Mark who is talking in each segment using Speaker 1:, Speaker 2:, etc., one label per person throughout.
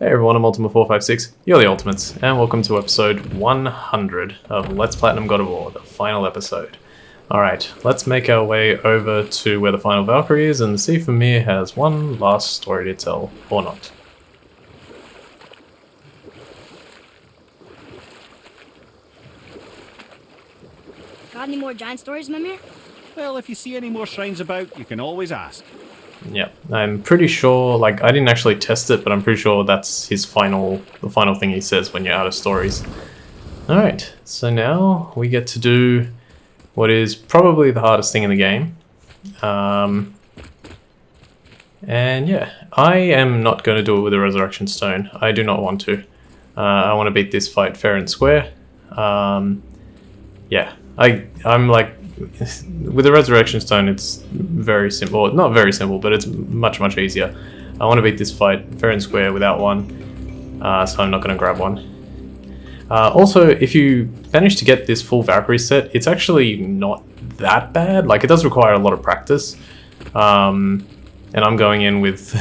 Speaker 1: Hey everyone, I'm Ultima456, you're the Ultimates, and welcome to episode 100 of Let's Platinum God of War, the final episode. Alright, let's make our way over to where the final Valkyrie is and see if Mimir has one last story to tell, or not.
Speaker 2: Got any more giant stories, Mimir?
Speaker 3: Well, if you see any more shrines about, you can always ask.
Speaker 1: Yeah, I'm pretty sure, I didn't actually test it, but I'm pretty sure that's the final thing he says when you're out of stories. Alright, so now we get to do what is probably the hardest thing in the game. And yeah, I am not going to do it with a Resurrection Stone. I do not want to. I want to beat this fight fair and square. Yeah, I'm like, with the Resurrection Stone, it's very simple. Well, not very simple, but it's much easier. I want to beat this fight fair and square without one, so I'm not going to grab one. Also, if you manage to get this full Valkyrie set, it's actually not that bad. Like, it does require a lot of practice. And I'm going in with,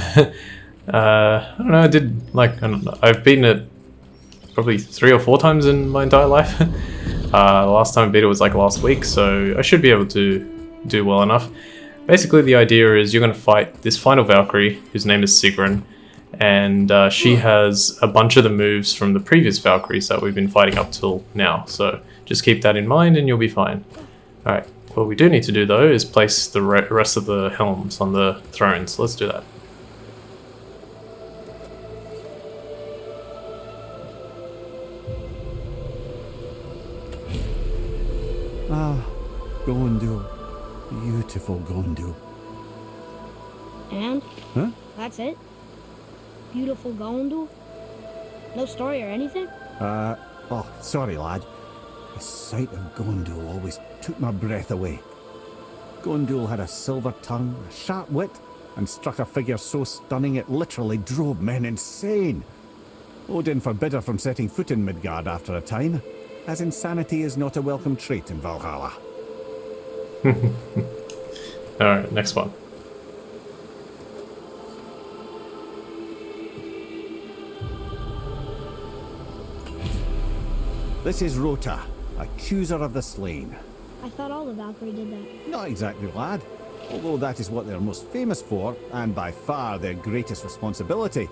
Speaker 1: I don't know, I've beaten it probably 3 or 4 times in my entire life. The last time I beat it was like last week, so I should be able to do well enough. Basically, the idea is you're going to fight this final Valkyrie, whose name is Sigrun, and she has a bunch of the moves from the previous Valkyries that we've been fighting up till now, so just keep that in mind and you'll be fine. Alright, what we do need to do though is place the rest of the helms on the thrones. Let's do that.
Speaker 3: Ah, Gondul. Beautiful Gondul.
Speaker 2: And?
Speaker 3: Huh?
Speaker 2: That's it? Beautiful Gondul? No story or anything?
Speaker 3: Oh, sorry lad. The sight of Gondul always took my breath away. Gondul had a silver tongue, a sharp wit, and struck a figure so stunning it literally drove men insane. Odin forbid her from setting foot in Midgard after a time, as insanity is not a welcome trait in Valhalla.
Speaker 1: Alright, next one.
Speaker 3: This is Rota, accuser of the slain.
Speaker 2: I thought all the Valkyrie did that.
Speaker 3: Not exactly, lad. Although that is what they're most famous for, and by far their greatest responsibility.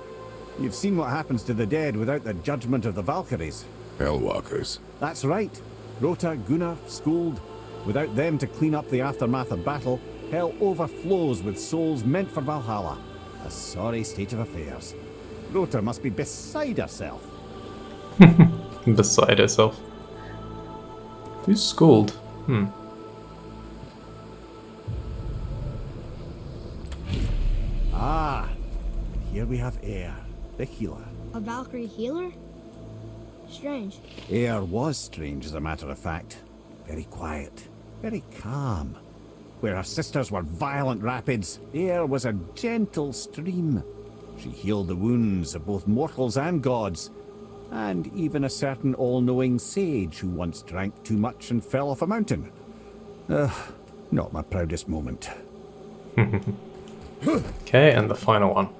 Speaker 3: You've seen what happens to the dead without the judgment of the Valkyries.
Speaker 4: Hellwalkers.
Speaker 3: That's right. Rota, Gunnar, Skuld. Without them to clean up the aftermath of battle, hell overflows with souls meant for Valhalla. A sorry state of affairs. Rota must be beside herself.
Speaker 1: Beside herself. Who's Skuld?
Speaker 3: Ah, and here we have Air, the healer.
Speaker 2: A Valkyrie healer? Strange.
Speaker 3: Air was strange, as a matter of fact. Very quiet, very calm. Where her sisters were violent rapids, Air was a gentle stream. She healed the wounds of both mortals and gods, and even a certain all-knowing sage who once drank too much and fell off a mountain. Not my proudest moment.
Speaker 1: Okay, and the final one.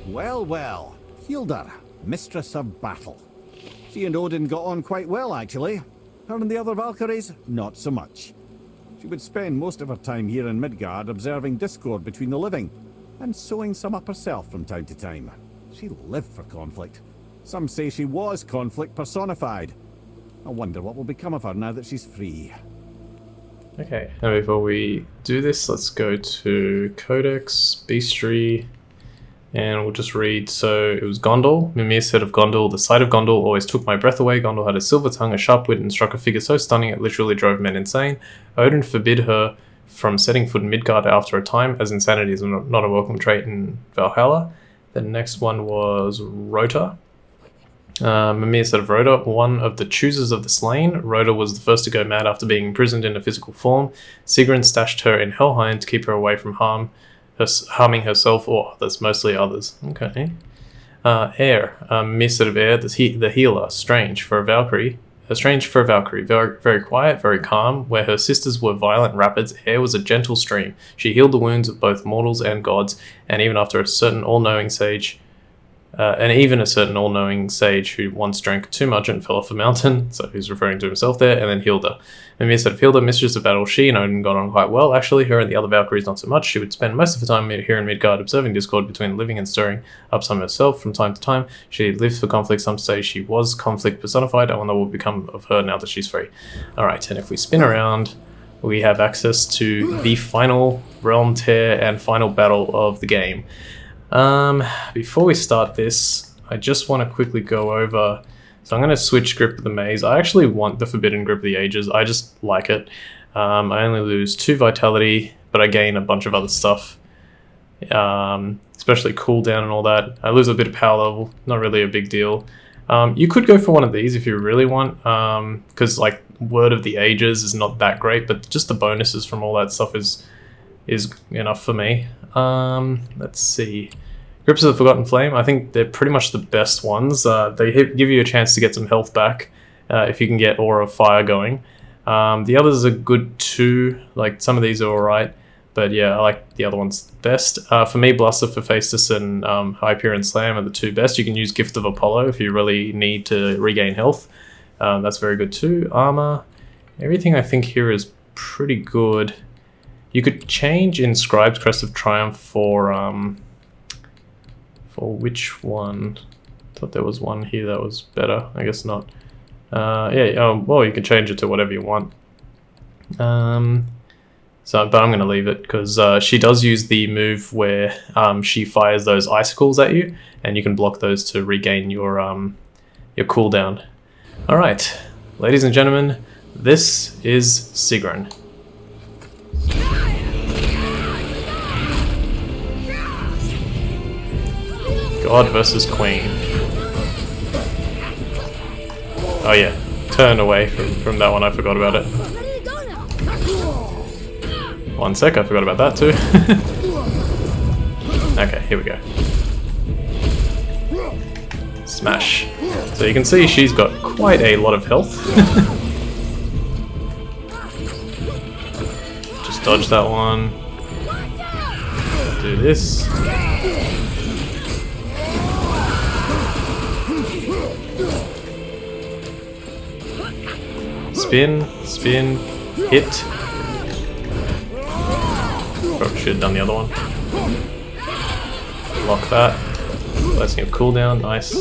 Speaker 3: Well, well. Hilda, mistress of battle. She and Odin got on quite well, actually. Her and the other Valkyries, not so much. She would spend most of her time here in Midgard observing discord between the living, and sewing some up herself from time to time. She lived for conflict. Some say she was conflict personified. I wonder what will become of her now that she's free.
Speaker 1: Okay, now before we do this, let's go to Codex, Beastry, and we'll just read. So it was Gondul. Mimir said of Gondul, the sight of Gondul always took my breath away. Gondul had a silver tongue, a sharp wit, and struck a figure so stunning it literally drove men insane. Odin forbid her from setting foot in Midgard after a time, as insanity is not a welcome trait in Valhalla. The next one was Rota. Mimir said of Rhoda, one of the choosers of the slain. Rhoda was the first to go mad after being imprisoned in a physical form. Sigrun stashed her in Helheim to keep her away from harming herself or others, mostly others. Okay. Air, Mimir said of Air, the healer. Strange for a Valkyrie. strange for a Valkyrie, very, very quiet, very calm. Where her sisters were violent rapids, air was a gentle stream. She healed the wounds of both mortals and gods, and even after a certain all-knowing sage, who once drank too much and fell off a mountain, so he's referring to himself there, and then healed her. And Mimir said, healed her, mistress of battle. She and Odin got on quite well, actually. Her and the other Valkyries not so much. She would spend most of the time here in Midgard observing discord between living and stirring up some herself from time to time. She lived for conflict. Some say she was conflict personified. I wonder what will become of her now that she's free. Alright, and if we spin around, we have access to the final realm tear and final battle of the game. Before we start this, I just want to quickly go over. So I'm going to switch Grip of the Maze. I actually want the Forbidden Grip of the Ages. I just like it. I only lose 2 vitality, but I gain a bunch of other stuff, especially cooldown and all that. I lose a bit of power level, not really a big deal. You could go for one of these if you really want, because like Word of the Ages is not that great, but just the bonuses from all that stuff is enough for me. Let's see. Grips of the Forgotten Flame, I think they're pretty much the best ones. They give you a chance to get some health back if you can get Aura of Fire going. The others are good too, like some of these are alright, but yeah, I like the other ones best. For me, Bluster for Phaestus and Hyperion Slam are the 2 best. You can use Gift of Apollo if you really need to regain health. That's very good too. Armor, everything I think here is pretty good. You could change Inscribed's Crest of Triumph for which one? I thought there was one here that was better. I guess not. Well, you can change it to whatever you want. But I'm going to leave it because she does use the move where she fires those icicles at you, and you can block those to regain your cooldown. All right, ladies and gentlemen, this is Sigrun. God versus Queen. Oh yeah, turn away from that one, I forgot about it. 1 sec, I forgot about that too. Okay, here we go. Smash. So you can see she's got quite a lot of health. Just dodge that one. Do this. Spin, hit. Probably should have done the other one. Lock that. Blessing of cooldown, nice.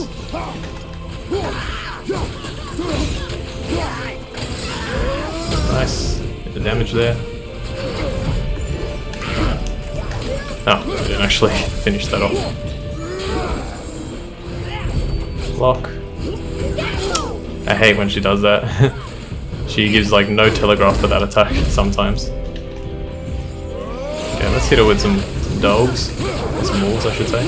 Speaker 1: Nice. Get the damage there. Oh, I didn't actually finish that off. Lock. I hate when she does that. She gives like no telegraph for that attack sometimes. Okay, let's hit her with some dogs. Some wolves, I should say.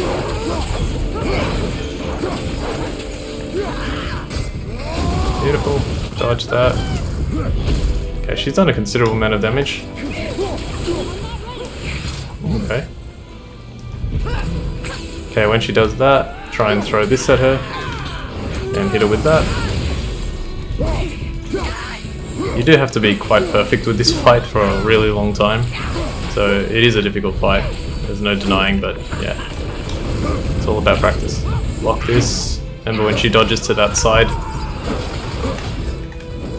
Speaker 1: Beautiful. Dodge that. Okay, she's done a considerable amount of damage. Okay. Okay, when she does that, try and throw this at her. And hit her with that. You do have to be quite perfect with this fight for a really long time. So it is a difficult fight. There's no denying, but yeah. It's all about practice. Block this. Remember when she dodges to that side.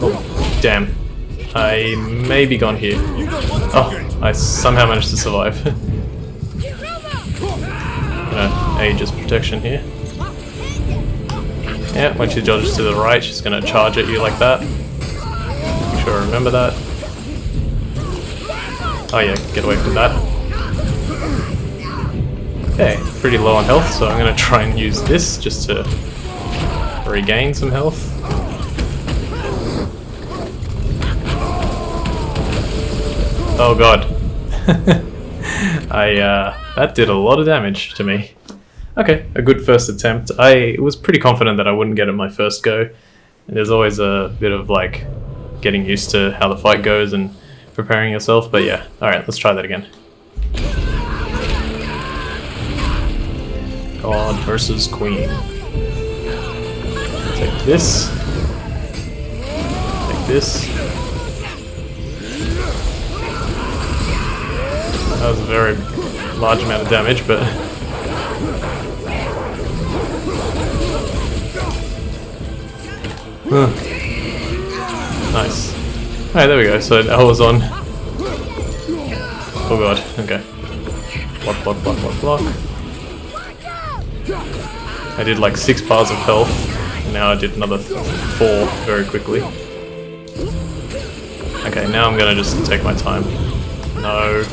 Speaker 1: Oh, damn. I may be gone here. Oh, I somehow managed to survive. Aegis protection here. Yeah, when she dodges to the right, she's going to charge at you like that. Make sure I remember that. Oh yeah, get away from that. Okay, pretty low on health, so I'm going to try and use this just to regain some health. Oh god. That did a lot of damage to me. Okay, a good first attempt. I was pretty confident that I wouldn't get it my first go. There's always a bit of like getting used to how the fight goes and preparing yourself, but yeah. Alright, let's try that again. God versus Queen. Take this. this. That was a very large amount of damage, but nice. Alright, there we go. So that was on. Oh god, okay. Block, block, block, block, block. I did like 6 bars of health, and now I did another 4 very quickly. Okay, now I'm gonna just take my time. No. I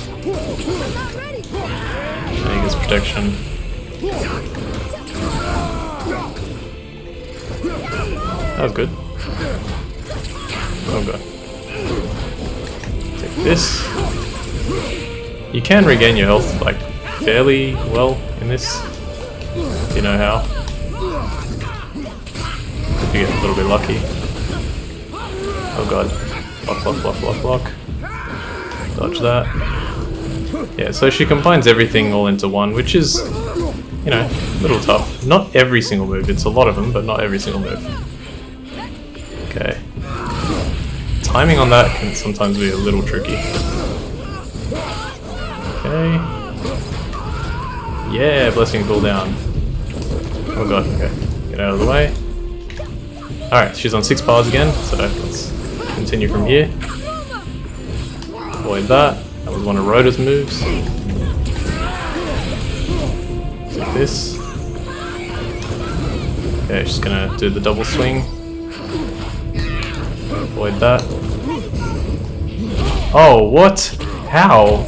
Speaker 1: think it's protection. That was good. Oh god. Take this. You can regain your health like fairly well in this, if you know how. If you get a little bit lucky. Oh god. Block, block, block, block, block. Dodge that. Yeah, so she combines everything all into one, which is, you know, a little tough. Not every single move, it's a lot of them, but not every single move. Okay. Timing on that can sometimes be a little tricky. Okay. Yeah, blessing cooldown. Oh god, okay. Get out of the way. Alright, she's on 6 bars again, so let's continue from here. Avoid that. That was one of Rhoda's moves. Like this. Okay, she's gonna do the double swing. Avoid that. Oh, what? How?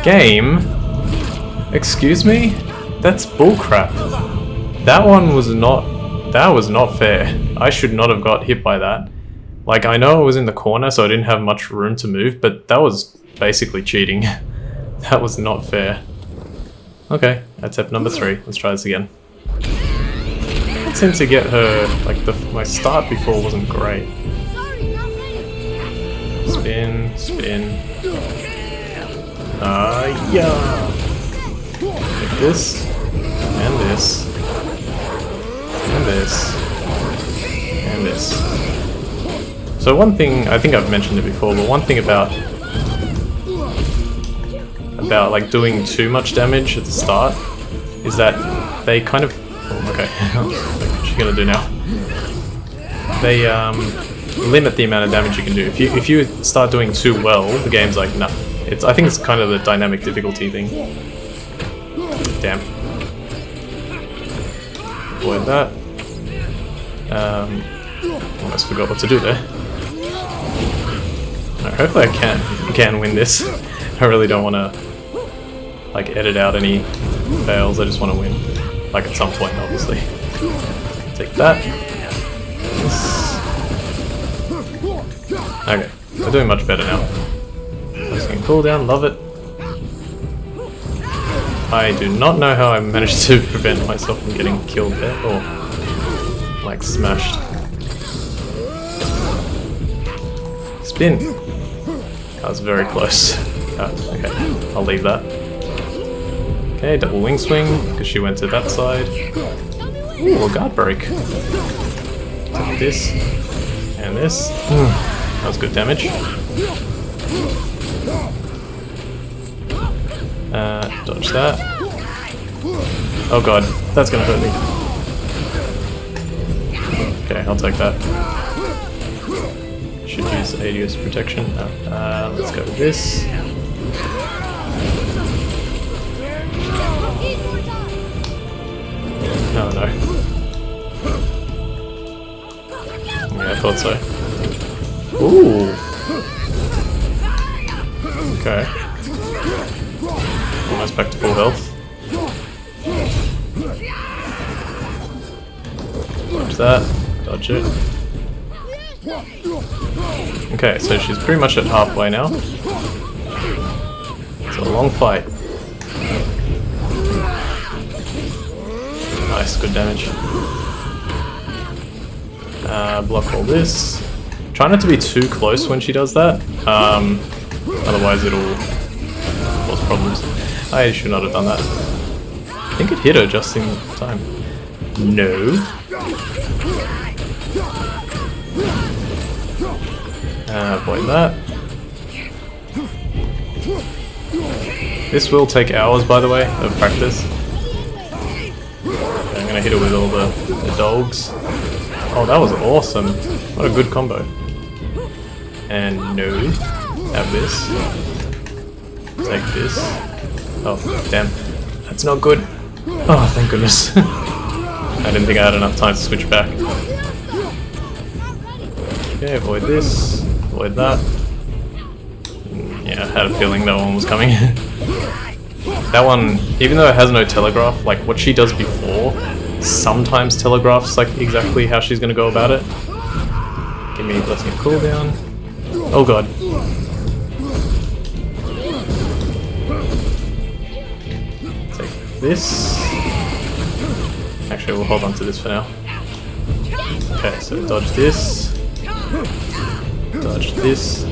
Speaker 1: Game? Excuse me? That's bullcrap. That one was not... That was not fair. I should not have got hit by that. Like, I know I was in the corner, so I didn't have much room to move, but that was basically cheating. That was not fair. Okay, attempt number 3. Let's try this again. I tend to get her... Like, my start before wasn't great. Spin, spin. Yeah. Like this, and this, and this, and this. So one thing, I think I've mentioned it before, but one thing about like doing too much damage at the start is that they kind of... Oh, okay, what's she gonna do now? They limit the amount of damage you can do. If you start doing too well, the game's like, nah. I think it's kind of the dynamic difficulty thing. Damn. Avoid that. Almost forgot what to do there. Right, hopefully I can win this. I really don't want to like edit out any fails. I just want to win, like at some point, obviously. Take that. This. Okay, we're doing much better now. Cooldown, love it. I do not know how I managed to prevent myself from getting killed there, or like smashed. Spin. That was very close. Okay, I'll leave that. Okay, double wing swing, because she went to that side. Ooh, a guard break. Take this, and this. That was good damage. Dodge that. Oh god, that's gonna hurt me. Okay, I'll take that. Should use ADS protection. Let's go with this. Oh no. Yeah, I thought so. Ooh. Okay. Almost back to full health. Dodge that. Dodge it. Okay, so she's pretty much at halfway now. It's a long fight. Nice, good damage. Block all this. Try not to be too close when she does that. Otherwise it'll cause problems. I should not have done that. I think it hit her just in time. No. Avoid that. This will take hours, by the way, of practice. Okay, I'm gonna hit it with all the dogs. Oh, that was awesome. What a good combo. And no. Have this. Take this. Oh, damn. That's not good. Oh, thank goodness. I didn't think I had enough time to switch back. Okay, avoid this. Avoid that. Yeah, I had a feeling that one was coming. That one, even though it has no telegraph, like what she does before sometimes telegraphs like exactly how she's gonna go about it. Give me blessing of cooldown. Oh god. Take this. Actually, we'll hold on to this for now. Okay, so dodge this. Dodge this.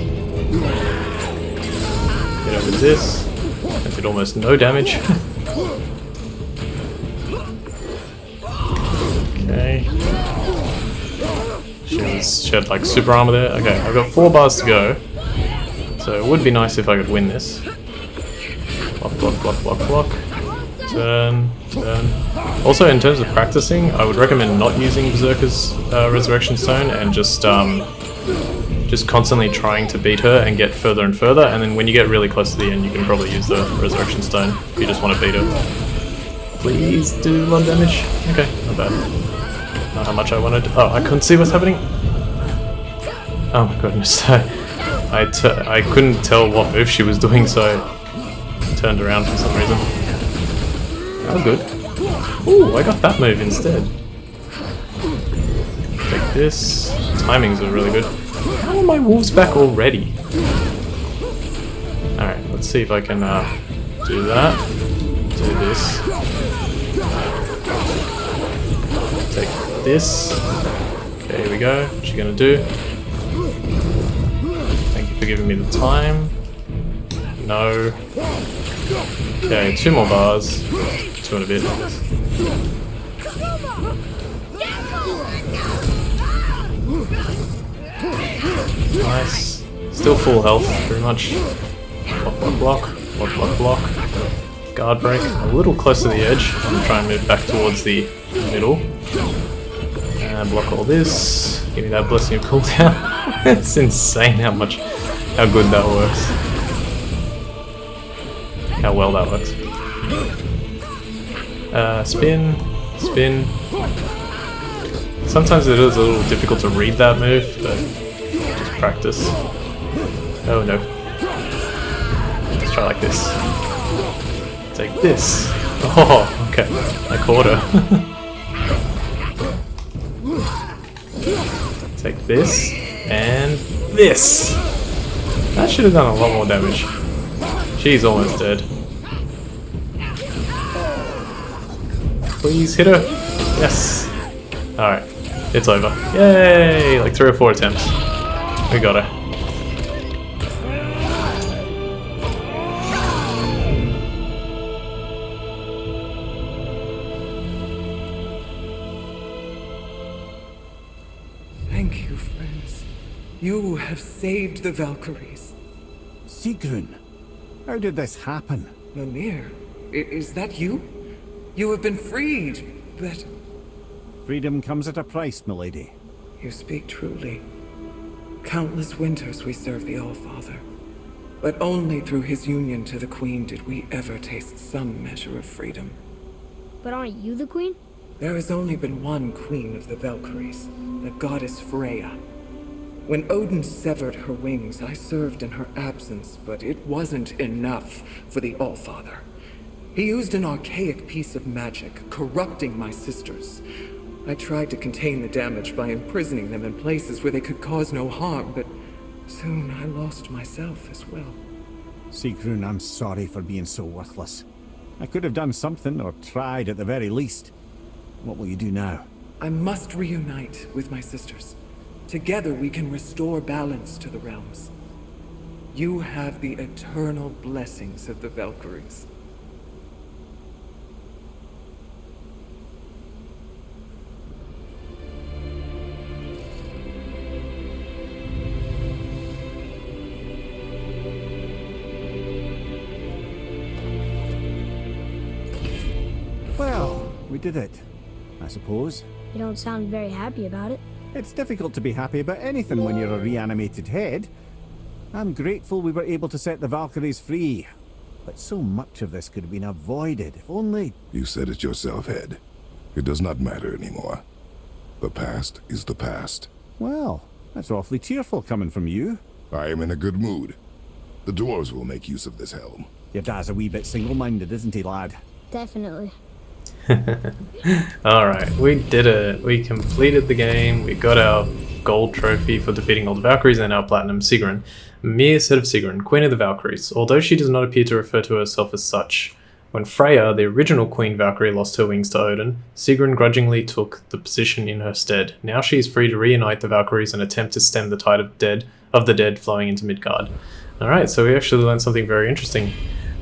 Speaker 1: Get over this. I did almost no damage. Okay. She had like super armor there. Okay, I've got 4 bars to go. So it would be nice if I could win this. Block, block, block, block, block. Turn, turn. Also, in terms of practicing, I would recommend not using Berserker's Resurrection Stone and just constantly trying to beat her and get further and further, and then when you get really close to the end, you can probably use the Resurrection Stone if you just want to beat her. Please do 1 damage. Okay, not bad. Not how much I wanted. Oh, I couldn't see what's happening. Oh my goodness. I couldn't tell what move she was doing, so I turned around for some reason. Oh, good. Ooh, I got that move instead. Take this. Timings are really good. How are my wolves back already? Alright, let's see if I can do that. Do this. Take this. Okay, here we go. What's she gonna do? Thank you for giving me the time. No. Okay, 2 more bars. 2 and a bit. Nice. Still full health, pretty much. Block, block, block. Block, block, block. Guard break. A little close to the edge. I'm trying to move back towards the middle. And block all this. Give me that blessing of cooldown. It's insane how good that works. How well that works. Spin. Spin. Sometimes it is a little difficult to read that move, but just practice. Oh no. Let's try like this. Take this. Oh, okay. I caught her. Take this, and this! That should have done a lot more damage. She's almost dead. Please hit her! Yes! Alright. It's over. Yay! Like 3 or 4 attempts. We got her.
Speaker 4: Thank you, friends. You have saved the Valkyries.
Speaker 3: Sigrun, how did this happen?
Speaker 4: Mimir, is that you? You have been freed, but...
Speaker 3: Freedom comes at a price, milady.
Speaker 4: You speak truly. Countless winters we served the All-Father. But only through his union to the Queen did we ever taste some measure of freedom.
Speaker 2: But aren't you the queen?
Speaker 4: There has only been one Queen of the Valkyries, the goddess Freya. When Odin severed her wings, I served in her absence, but it wasn't enough for the All-Father. He used an archaic piece of magic, corrupting my sisters. I tried to contain the damage by imprisoning them in places where they could cause no harm, but soon I lost myself as well.
Speaker 3: Sigrun, I'm sorry for being so worthless. I could have done something, or tried at the very least. What will you do now?
Speaker 4: I must reunite with my sisters. Together we can restore balance to the realms. You have the eternal blessings of the Valkyries.
Speaker 3: We did it, I suppose.
Speaker 2: You don't sound very happy about it.
Speaker 3: It's difficult to be happy about anything when you're a reanimated head. I'm grateful we were able to set the Valkyries free. But so much of this could have been avoided, if only...
Speaker 5: You said it yourself, Head. It does not matter anymore. The past is the past.
Speaker 3: Well, that's awfully cheerful coming from you.
Speaker 5: I am in a good mood. The dwarves will make use of this helm.
Speaker 3: Your dad's a wee bit single-minded, isn't he, lad?
Speaker 2: Definitely.
Speaker 1: Alright, we did it. We completed the game. We got our gold trophy for defeating all the Valkyries and our platinum Sigrun. Mere said of Sigrun, Queen of the Valkyries, although she does not appear to refer to herself as such. When Freya, the original Queen Valkyrie, lost her wings to Odin, Sigrun grudgingly took the position in her stead. Now she is free to reunite the Valkyries and attempt to stem the tide of the dead flowing into Midgard. Alright, so we actually learned something very interesting.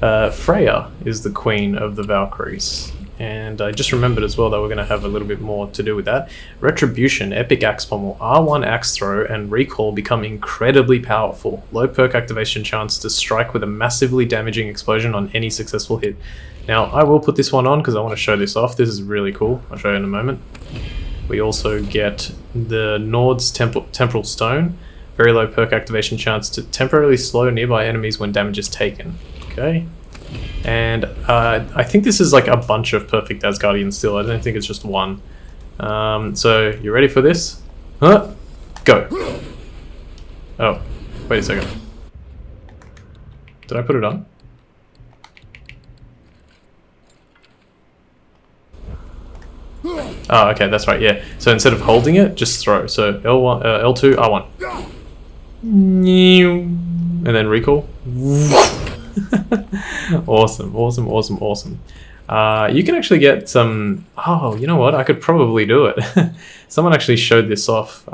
Speaker 1: Freya is the Queen of the Valkyries. And I just remembered as well that we're going to have a little bit more to do with that. Retribution, Epic Axe Pommel, R1 Axe Throw, and Recall become incredibly powerful. Low perk activation chance to strike with a massively damaging explosion on any successful hit. Now, I will put this one on because I want to show this off. This is really cool. I'll show you in a moment. We also get the Nord's Temporal Stone. Very low perk activation chance to temporarily slow nearby enemies when damage is taken. Okay. And I think this is like a bunch of perfect Asgardian still. I don't think it's just one. So, you ready for this? Huh? Go. Oh, wait a second. Did I put it on? Oh, okay, that's right, yeah. So instead of holding it, just throw. So L1, L2, R1. And then recall. Awesome. You can actually get some... Oh, you know what? I could probably do it. Someone actually showed this off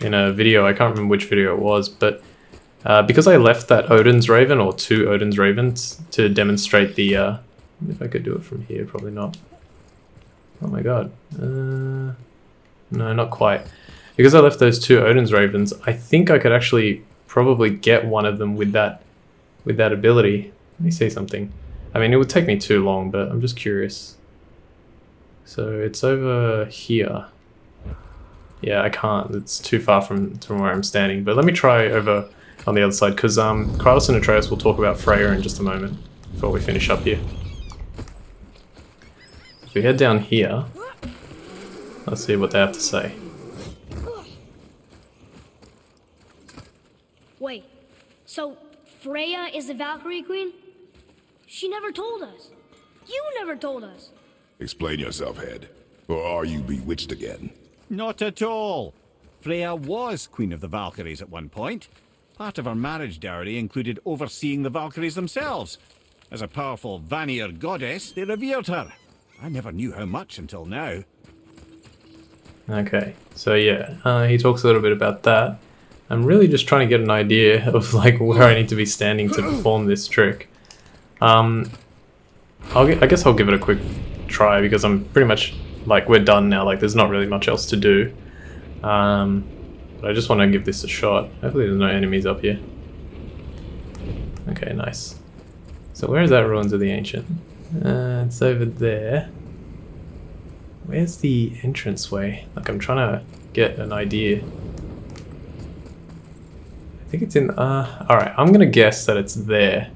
Speaker 1: in a video. I can't remember which video it was, but because I left that Odin's Raven, or two Odin's Ravens, to demonstrate the... if I could do it from here, probably not. Oh my god. No, not quite. Because I left those two Odin's Ravens, I think I could actually probably get one of them with that ability. Let me see something. I mean, it would take me too long, but I'm just curious. So it's over here. Yeah, I can't. It's too far from where I'm standing. But let me try over on the other side, because Kratos and Atreus will talk about Freya in just a moment before we finish up here. If we head down here, let's see what they have to say.
Speaker 2: Wait, so Freya is the Valkyrie Queen? She never told us. You never told us.
Speaker 5: Explain yourself, Head. Or are you bewitched again?
Speaker 3: Not at all. Freya was Queen of the Valkyries at one point. Part of her marriage dowry included overseeing the Valkyries themselves. As a powerful Vanir goddess, they revered her. I never knew how much until now.
Speaker 1: Okay, so yeah, he talks a little bit about that. I'm really just trying to get an idea of like where I need to be standing to perform this trick. I guess I'll give it a quick try because I'm pretty much like we're done now. Like there's not really much else to do. But I just want to give this a shot. Hopefully there's no enemies up here. Okay, nice. So where is that Ruins of the Ancient? It's over there. Where's the entranceway? Like I'm trying to get an idea. I think it's in, alright, I'm gonna guess that it's there.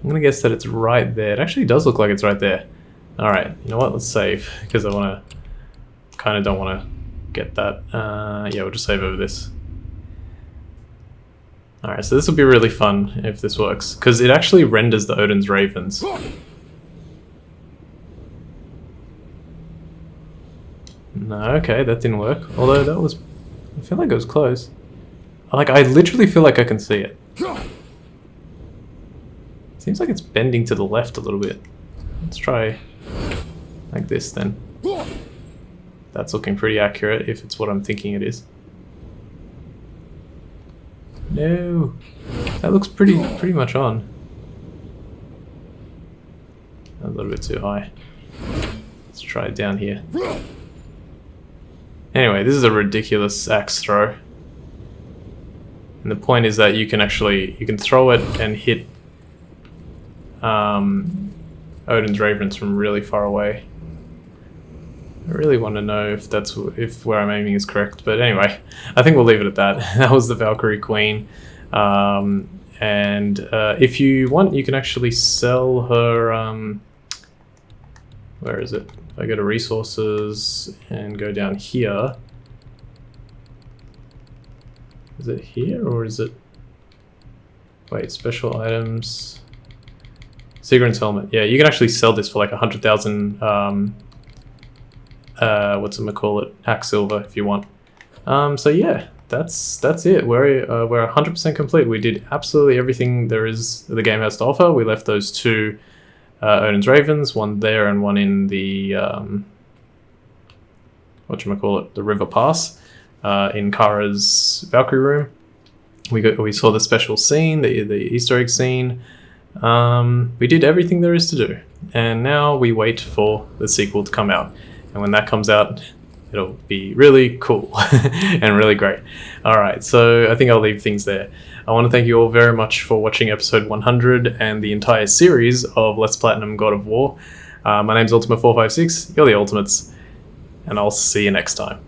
Speaker 1: I'm gonna guess that it's right there. It actually does look like it's right there. Alright, you know what, let's save, because I kinda don't wanna get that. Yeah, we'll just save over this. Alright, so this will be really fun if this works, because it actually renders the Odin's Ravens. No, okay, that didn't work. Although that was... I feel like it was close. Like, I literally feel like I can see it. Seems like it's bending to the left a little bit. Let's try like this then. That's looking pretty accurate if it's what I'm thinking it is. No! That looks pretty much on. A little bit too high. Let's try it down here. Anyway, this is a ridiculous axe throw. And the point is that you can throw it and hit Odin's ravens from really far away. I really want to know if where I'm aiming is correct, but anyway, I think we'll leave it at that. That was the Valkyrie Queen, and if you want, you can actually sell her. Where is it? If I go to resources and go down here, is it here or is it? Wait, special items. Sigrun's helmet. Yeah, you can actually sell this for like 100,000. Hack silver if you want. So yeah, that's it. We're 100% complete. We did absolutely everything the game has to offer. We left those two Odin's ravens, one there and one in the the river pass in Kara's Valkyrie room. We saw the special scene, the Easter egg scene. We did everything there is to do, and now we wait for the sequel to come out. And when that comes out, it'll be really cool and really great. Alright, so I think I'll leave things there. I want to thank you all very much for watching episode 100 and the entire series of Let's Platinum God of War. My name's Ultima456, you're the Ultimates, and I'll see you next time.